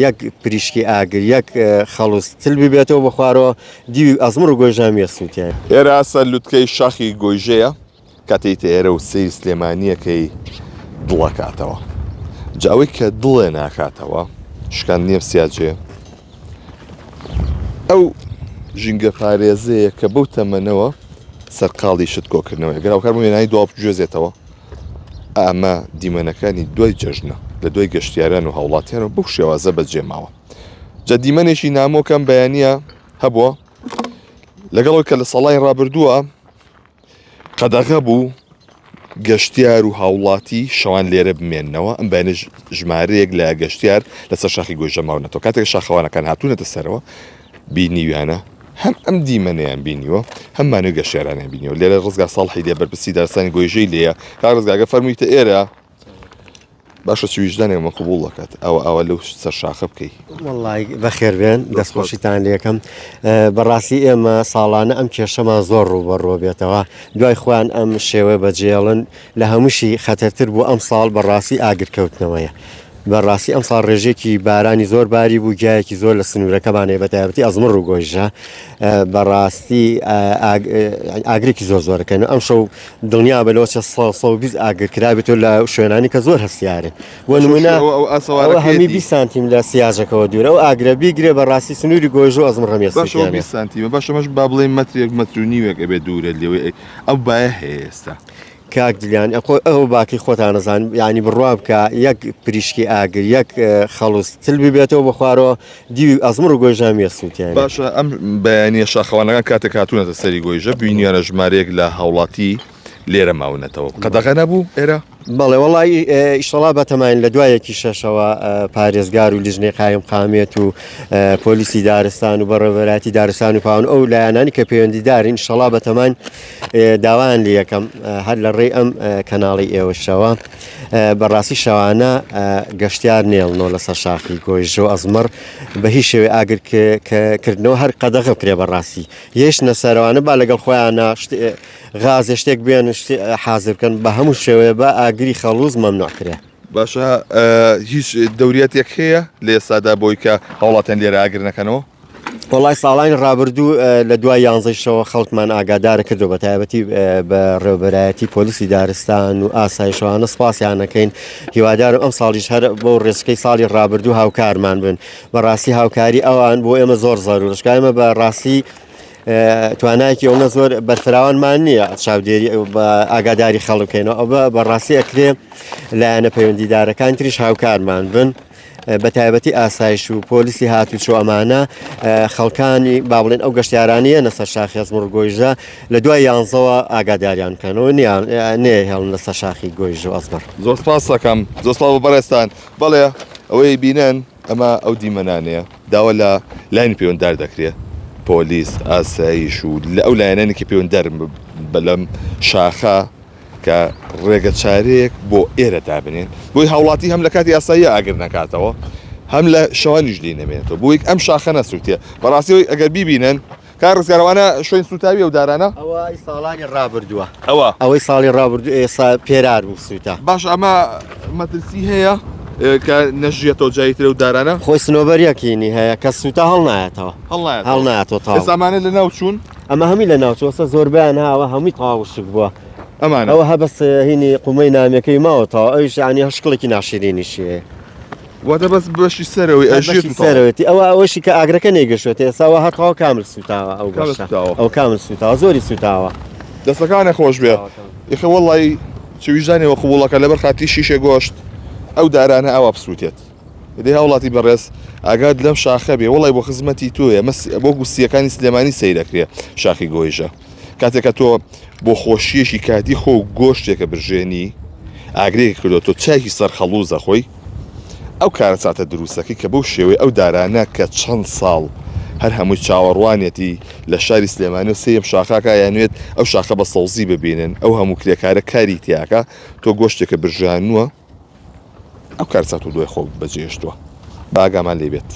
یەک پریشکی ئاگر یەک خەڵوس تل ببێتەوە بە خوارەوە دیوی ئەزمڕ و گۆژامیە سووتیان ئێرە سەرلووتکەی شاخی گۆیژەیە کاتێتە ئێرە و سەیری سلێمانیەکەی دڵەکاتەوە جاوەی کە دڵێ ناکاتەوە شکان نییە سیاجێ ئەو ژینگە پارێزەیە کە بەو تەمەنەوە سەرقاڵی شت کۆکردنەوەی گەراوکار وێنایی دو گوێزێتەوە ئەمە دیمەنەکانی دوای جەژنە لە دوای گەشتیاران و هاوڵاتیان و بەو شێوازە بەجێماوە جە دیمەنێکی نامۆکەم بەیانیە هەبووە لەگەڵەوەی کە لە ساڵای ڕابردووە قەدەغە بوو گەشتیار و هاوڵاتی شەوان لێرە بمێننەوە ئەم بەیانە ژمارەیەک لە گەشتیار لەسەر شاخی گۆیژە ماونەتەوە کاتێک شاخەوانەکان هاتوونەتە سەرەوە بینیویانە هەم ئەم دیمەنەیان بینیوە هەممانەوە گەشتیارانیان بینیەوە لێرە ڕزگا ساڵحی لێ بەرپرسی دارستانی گۆیژەی لێیە کا ڕزگاگە فەرموویتە ئێرە باشە چ ویژدانێمە قبوڵ دەکات ئەوە لەو سەر شاخە بکەی وڵی بەخێربێن دەستخۆشیتان لێکم بەڕاستی ئێمە ساڵانە ئەم کێشەمان زۆر ڕوبەڕۆ بێتەوە دوای خۆیان ئەم شێوە بەجێڵن لە هەمووشی خەتەرتر بوو ئەم ساڵ بەڕاستی ئاگرکەوتنەوەیە بەڕاستی ئەم ساڵ ڕێژێکی بارانی زۆر باری بوو گایەکی زۆر لە سنوورەکەمانێ بەتایبەتی ئەزمڕ و گۆیژە بەڕاستی ئاگرێکی زۆر زۆرەکەن ئەم شەو دڵنیا بەلەوە 120 ئاگرکرا بێتەوە لە شوێنانی کە زۆر هەستیارن بۆ نمونە هەمی 20 سانتیم لە سیاژەکەەوە دوورە و ئاگرە بیگرێ بەڕاستی سنووری گۆیژە و ئەزمڕ هەمێ سانتیمە باشەمەش با بڵێ مەترێک مەتر و نیوێک ئەبێ دوورە لێوێ ئەو باە هەیە ئێستا کاک دلیان ئەو باقی خۆتان نەزان ینی بڕوا بکە یەک پریشکی ئاگر یەک خەڵوس تل ببێتەوە بە خوارەوە دیوی ئەزمڕ و گۆیژامیە سووتیان باشە ئەم بەیانیە شاخەوانەکان کاتێک هاتوونەتە سەری گۆیژە بینیانە ژمارەیەک لە هاوڵاتی لێرە ماونەتەوە قەدەغە نەبوو ئێرە بەڵێ وڵی ئیشتەڵا بەتەماین لە دوایەکی شەشەوە پارێزگار و لیژنەی قایم قامێت و پۆلیسی دارستان و بەڕێوەبەراتی دارستان و پاون ئەو لایەنانی کە پەیوەندیدارین ئیشتەڵا بەتەمان داوایان لێ یەکەم هەر لە ڕێی ئەم کەناڵی ئێوەشەوە بەڕاستی شەوانە گەشتیار نێڵنەوە لەسەر شاخی گۆیژە و ئەزمڕ بە هیچ شێوێ ئاگرکردنەوە هەر قەدەغە بکرێ بەڕاستی هێشتە سەرەوانە با لەگەڵ خۆیانە غازێ شتێک بێن حازر بکەن بە هەموو شێوەیە بە ئاگری خەڵوز مەمنوع کرێ باشە هیچ دەوریەتێک هەیە لە ئێستادا بۆی کە هەوڵاتیان لێرە ئاگر نەکەنەوە وڵای ساڵانی ڕابردوو لە دوای 11شەوە خەڵکمان ئاگادارە کردو بە تایبەتی بە ڕێوەبەرایەتی پۆلیسی دارستان و ئاسایشەوانە سپاسیانەکەین هیوادارم ئەم ساڵیش هەر بۆ ڕێسکەی ساڵی ڕابردوو هاوکارمان بن بەڕاستی هاوکاری ئەوان بۆ ئێمە زۆر زارورشکە ئێمە بەڕاستی توانایکی ئەوە زۆر بەرفراوانمان نییە چاودێری بە ئاگاداری خەڵکەینەوە ئەوە بەڕاستی ئەکرێ لایەنە پەیوەندیدارەکان تریش هاوکارمان بن بە تایبەتی ئاسایش و پۆلیسی هاتوچۆ ئەمانە خەڵکانی با بڵێن ئەو گەشتیارانیە نەسەر شاخی ئەزمڕ و گۆیژە لە دوای 11ەوە ئاگاداریان بکەنەوە نێ هێڵن لەسەر شاخی گۆیژە و ئەزمڕ زۆر سپاس دەکەم زۆر سپاس بەڕێستان بەڵێ ئەوەی بینن ئەمە ئەو دیمەنانەیە داوە لە لایەنی پەیوەنددار دەکرێت پۆلیس ئاسایش و لە ئەو لایەنانی پەیوەنددار بەلەم شاخە کە ڕێگە چارەیەک بۆ ئێرە دابنێن بۆی هاوڵاتی هەم لە کاتی ئاسایی ئاگر نەکاتەوە هەم لە شەوانیش لی نەمێنێتەوە بۆ یەک ئەم شاخە نەسووتێ بەڕاستیەوەی ئەگەر بیبینن کار ڕزگارەوانە شوێن سوتاوی ئەو دارانە ئەوەی ساڵانی ڕابردووە ئەوەی ساڵی ڕابردوو ئێستا پێرار بوو سووتە باش ئەمە مەترسی هەیە کە نەژێتەوە جاییترە و دارانە خۆی سنۆبەریەکینی هەیە کە سووتە هەڵ نایەتەوە هەڵ نایەتەوە تا ئێستامانە لە ناو چوون ئەمە هەمی لە ناوچۆسە زۆربیان هاوە هەمووی تاوشک بووە ئەمانە ئەوە هەبەست هینی قومەی نامەکەی ماوەتەوە ئەوش ینی هەشکڵێکی ناشرینیشیە واتە بەس بەشی سەرەوەی سەرەوەتی ئەوە ئەوەشی کە ئاگرەکە نێگەشتێت ئێساوە هەتەوە کامل سوتاوە ئەو کامل سوتاوە زۆری سوتاوە دەستەکانە خۆش بێ یخە وەڵی چویژانەوە قوبوڵەکە لەبەر خاتی شیشە گۆشت ئەو دارانە ئەوە بسووتێت دەی هاوڵاتی بەڕێز ئاگاد لەم شاخە بێ وڵی بۆ خزمەتی تۆیە بۆ گوستیەکانی سلێمانی سەیر دەکرێت شاخی گۆیژە کاتێکە تۆ بۆ خۆشیەشی کاتی خۆ گۆشتێکە برژێنی ئاگرێک کردو تۆ چاکی سەر خەڵوزە خۆی ئەو کارە چاتە دروستەکەی کە بەو شێوەی ئەو دارانە کە چەند ساڵ هەر هەمووی چاوەڕوانێتی لە شاری سلێمانی و سێم شاخاکە یانوێت ئەو شاخە بە سەوزی ببینن ئەو هەموو کرێکارە کاری تیاکە تۆ گۆشتێکە برژانووە ئەو کار چات و دوای خۆ بەجێشتووە باگامان لێ بێت